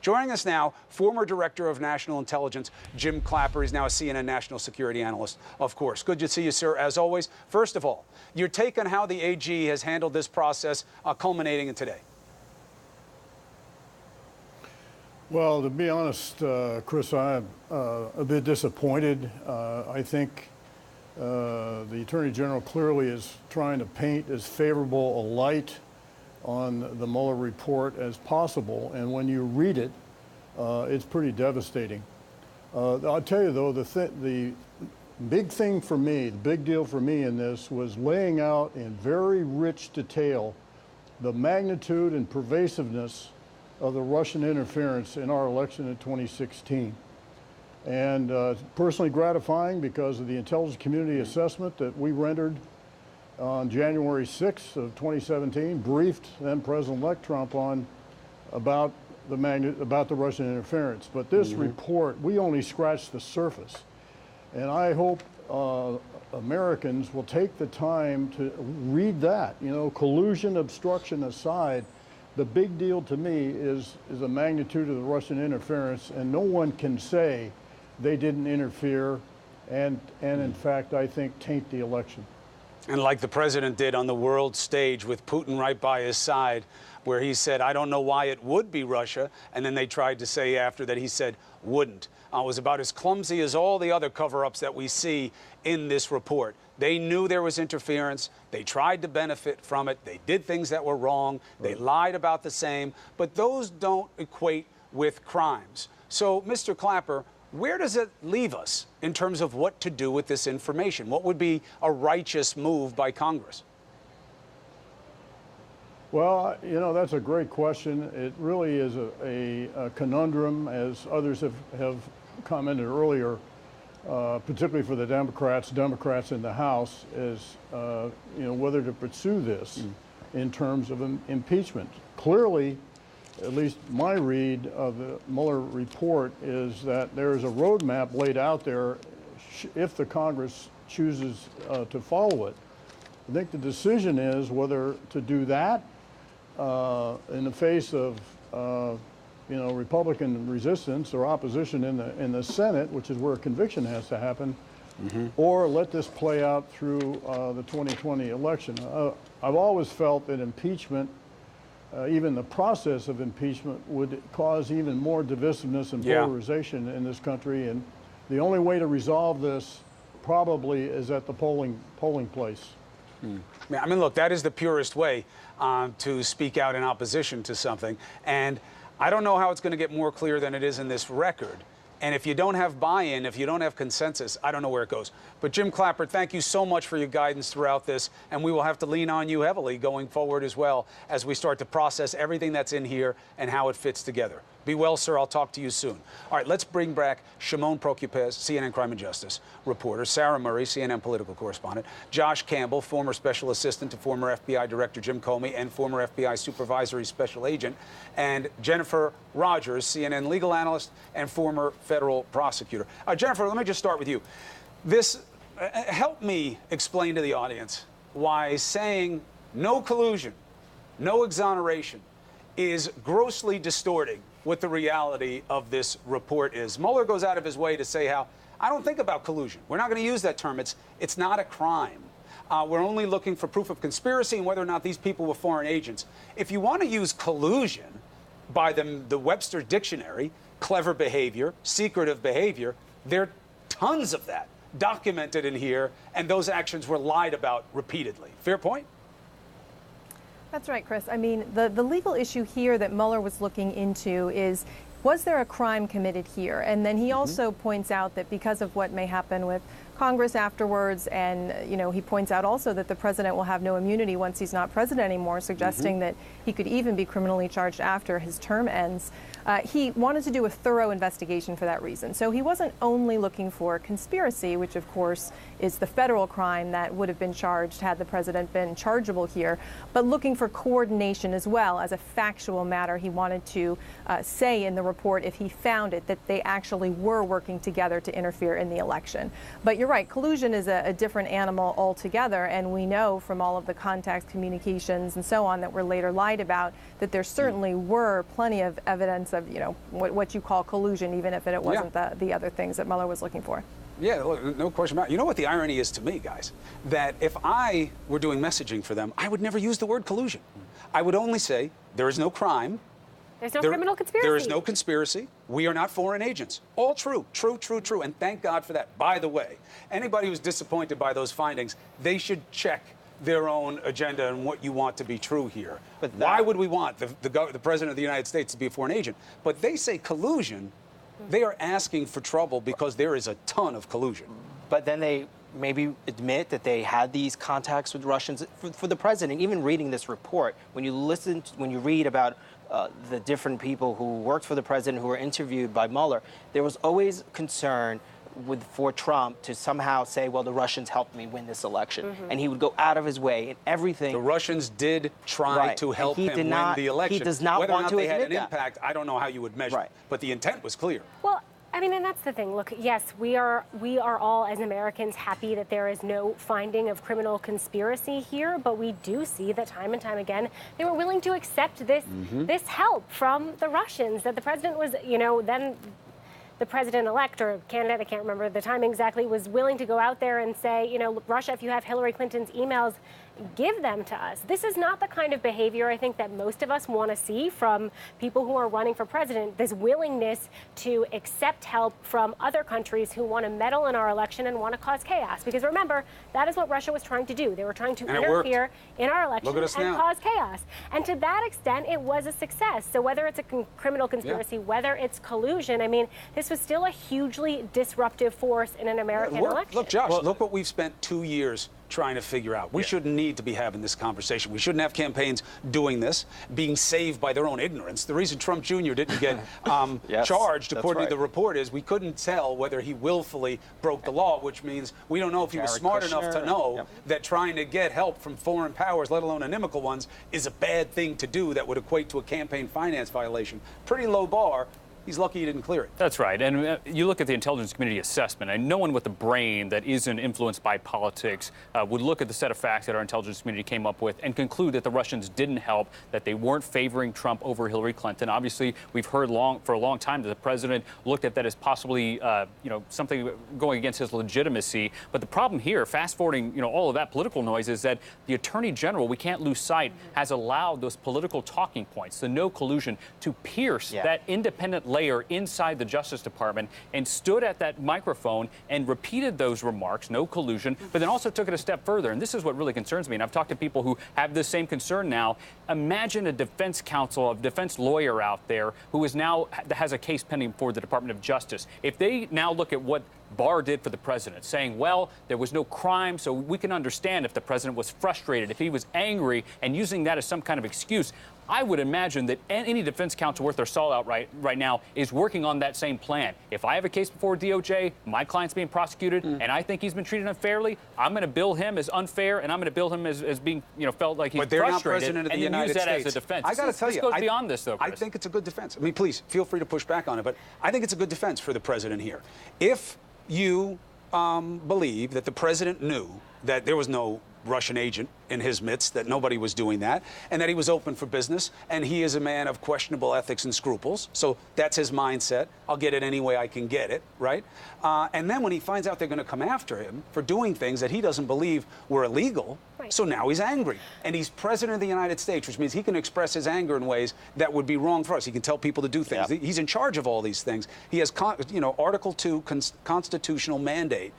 Joining us now, former Director of National Intelligence, Jim Clapper. He's now a CNN national security analyst, of course. Good to see you, sir, as always. First of all, your take on how the AG has handled this process culminating in today. Well, to be honest, Chris, I'm a bit disappointed. I think the Attorney General clearly is trying to paint as favorable a light on the Mueller report as possible, and when you read it, it's pretty devastating. I'll tell you, though, the big thing for me, the big deal for me in this was laying out in very rich detail the magnitude and pervasiveness of the Russian interference in our election in 2016. And personally gratifying because of the intelligence community assessment that we rendered on January 6th of 2017, briefed then President-elect Trump on about the Russian interference. But this report, we only scratched the surface. And I hope Americans will take the time to read that. You know, collusion, obstruction aside, the big deal to me is the magnitude of the Russian interference, and no one can say they didn't interfere and in fact, I think, taint the election. And like the president did on the world stage with Putin right by his side, where he said, I don't know why it would be Russia, and then they tried to say after that he said wouldn't. It was about as clumsy as all the other cover-ups that we see in this report. They knew there was interference. They tried to benefit from it. They did things that were wrong. They lied about the same. But those don't equate with crimes. So, Mr. Clapper, where does it leave us in terms of what to do with this information? What would be a righteous move by Congress? Well, you know, that's a great question. It really is a conundrum, as others have commented earlier, particularly for the Democrats in the House, is you know, whether to pursue this in terms of impeachment. Clearly, at least my read of the Mueller report is that there is a roadmap laid out there if the Congress chooses to follow it. I think the decision is whether to do that in the face of you know, Republican resistance or opposition in the Senate, which is where a conviction has to happen, or let this play out through the 2020 election. I've always felt that impeachment, even the process of impeachment, would cause even more divisiveness and polarization in this country, and the only way to resolve this probably is at the polling place. I mean, look, that is the purest way to speak out in opposition to something. And I don't know how it's going to get more clear than it is in this record. And if you don't have buy-in, if you don't have consensus, I don't know where it goes. But Jim Clapper, thank you so much for your guidance throughout this. And we will have to lean on you heavily going forward as well as we start to process everything that's in here and how it fits together. Be well, sir. I'll talk to you soon. All right, let's bring back Shimon Prokupecz, CNN Crime and Justice reporter, Sarah Murray, CNN political correspondent, Josh Campbell, former special assistant to former FBI Director Jim Comey and former FBI supervisory special agent, and Jennifer Rogers, CNN legal analyst and former federal prosecutor. Jennifer, let me just start with you. Help me explain to the audience why saying no collusion, no exoneration is grossly distorting what the reality of this report is. Mueller goes out of his way to say how, I don't think about collusion. We're not going to use that term. It's not a crime. We're only looking for proof of conspiracy and whether or not these people were foreign agents. If you want to use collusion by the Webster Dictionary, clever behavior, secretive behavior, there are tons of that documented in here, and those actions were lied about repeatedly. Fair point? That's right, Chris. I mean, the legal issue here that Mueller was looking into is, was there a crime committed here? And then he also points out that because of what may happen with Congress afterwards, and, you know, he points out also that the president will have no immunity once he's not president anymore, suggesting that he could even be criminally charged after his term ends. He wanted to do a thorough investigation for that reason. So he wasn't only looking for conspiracy, which of course is the federal crime that would have been charged had the president been chargeable here, but looking for coordination as well as a factual matter he wanted to say in the report, if he found it, that they actually were working together to interfere in the election. But you're right, collusion is a different animal altogether, and we know from all of the contacts, communications, and so on that were later lied about that there certainly were plenty of evidence of, what you call collusion, even if it wasn't the other things that Mueller was looking for. Yeah, look, no question about it. You know what the irony is to me, guys? That if I were doing messaging for them, I would never use the word collusion. I would only say there is no crime. There's no criminal conspiracy. There is no conspiracy. We are not foreign agents. All true, true, true, true. And thank God for that. By the way, anybody who's disappointed by those findings, they should check their own agenda and what you want to be true here. But why would we want the President of the United States to be a foreign agent? But they say collusion. They are asking for trouble because there is a ton of collusion. But then they maybe admit that they had these contacts with Russians. For the president, even reading this report, when you read about the different people who worked for the president who were interviewed by Mueller, there was always concern for Trump to somehow say, well, the Russians helped me win this election. And he would go out of his way in everything. The Russians did try to help him win the election. He does not Whether want or to not they had admit an impact, I don't know how you would measure it. But the intent was clear. Well, I mean, and that's the thing. Look, yes, we are all, as Americans, happy that there is no finding of criminal conspiracy here, but we do see that time and time again, they were willing to accept this help from the Russians, that the president was, then the president-elect or candidate, I can't remember the time exactly, was willing to go out there and say, Russia, if you have Hillary Clinton's emails, give them to us. This is not the kind of behavior I think that most of us want to see from people who are running for president, this willingness to accept help from other countries who want to meddle in our election and want to cause chaos. Because remember, that is what Russia was trying to do. They were trying to interfere in our election and cause chaos. And to that extent, it was a success. So whether it's a criminal conspiracy, whether it's collusion, I mean, this was still a hugely disruptive force in an American election. Look, Josh, look what we've spent 2 years trying to figure out. We shouldn't need to be having this conversation. We shouldn't have campaigns doing this, being saved by their own ignorance. The reason Trump Jr. didn't get charged, according to the report, is we couldn't tell whether he willfully broke the law, which means we don't know if he was smart enough to know that trying to get help from foreign powers, let alone inimical ones, is a bad thing to do that would equate to a campaign finance violation. Pretty low bar. He's lucky he didn't clear it. That's right. And you look at the intelligence community assessment, and no one with a brain that isn't influenced by politics would look at the set of facts that our intelligence community came up with and conclude that the Russians didn't help, that they weren't favoring Trump over Hillary Clinton. Obviously, we've heard for a long time that the president looked at that as possibly, something going against his legitimacy. But the problem here, fast forwarding, all of that political noise, is that the Attorney General, we can't lose sight, has allowed those political talking points, the no collusion, to pierce that independent layer inside the Justice Department and stood at that microphone and repeated those remarks, no collusion, but then also took it a step further. And this is what really concerns me. And I've talked to people who have this same concern now. Imagine a defense counsel, a defense lawyer out there who is now has a case pending for the Department of Justice. If they now look at what Barr did for the president, saying, well, there was no crime, so we can understand if the president was frustrated, if he was angry, and using that as some kind of excuse. I would imagine that any defense counsel worth their salt out right now is working on that same plan. If I have a case before DOJ, my client's being prosecuted, and I think he's been treated unfairly, I'm going to bill him as unfair, and I'm going to bill him as being, felt like he's but they're frustrated, not president of the and United use that States. as a defense. I got to tell you, this goes beyond this, though, Chris. I think it's a good defense. I mean, please, feel free to push back on it, but I think it's a good defense for the president here. If you believe that the president knew that there was no Russian agent in his midst, that nobody was doing that, and that he was open for business, and he is a man of questionable ethics and scruples, so that's his mindset. I'll get it any way I can get it, right? And then when he finds out they're going to come after him for doing things that he doesn't believe were illegal, so now he's angry. And he's president of the United States, which means he can express his anger in ways that would be wrong for us. He can tell people to do things. He's in charge of all these things. He has, Article 2 constitutional mandate.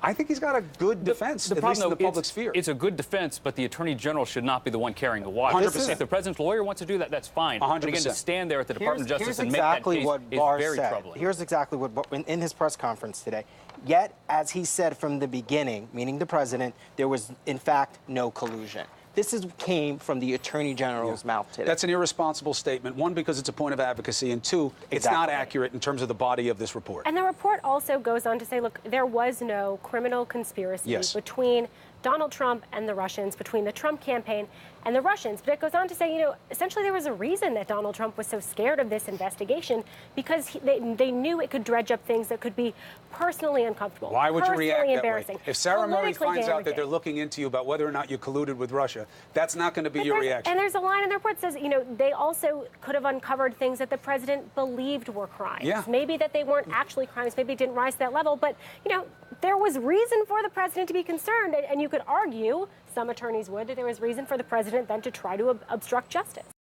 I think he's got a good defense, at least in the public sphere. It's a good defense, but the Attorney General should not be the one carrying the water. 100%. If the president's lawyer wants to do that, that's fine. 100%. But again, to stand there at the Department of Justice and exactly make that case what Barr is very said. troubling. Here's exactly what in his press conference today. Yet, as he said from the beginning, meaning the president, there was, in fact, no collusion. This came from the Attorney General's mouth today. That's an irresponsible statement. One, because it's a point of advocacy, and two, it's not accurate in terms of the body of this report. And the report also goes on to say, look, there was no criminal conspiracy between Donald Trump and the Russians, between the Trump campaign and the Russians. But it goes on to say, you know, essentially there was a reason that Donald Trump was so scared of this investigation, because they knew it could dredge up things that could be personally uncomfortable. Why would you react that way? Embarrassing, If Sarah Murray politically finds out that damaging. they're looking into you about whether or not you colluded with Russia, that's not going to be your reaction. And there's a line in the report that says, you know, they also could have uncovered things that the president believed were crimes. Yeah. Maybe that they weren't actually crimes, maybe it didn't rise to that level, but, you know, there was reason for the president to be concerned, and you could argue, some attorneys would, that there was reason for the president then to try to obstruct justice.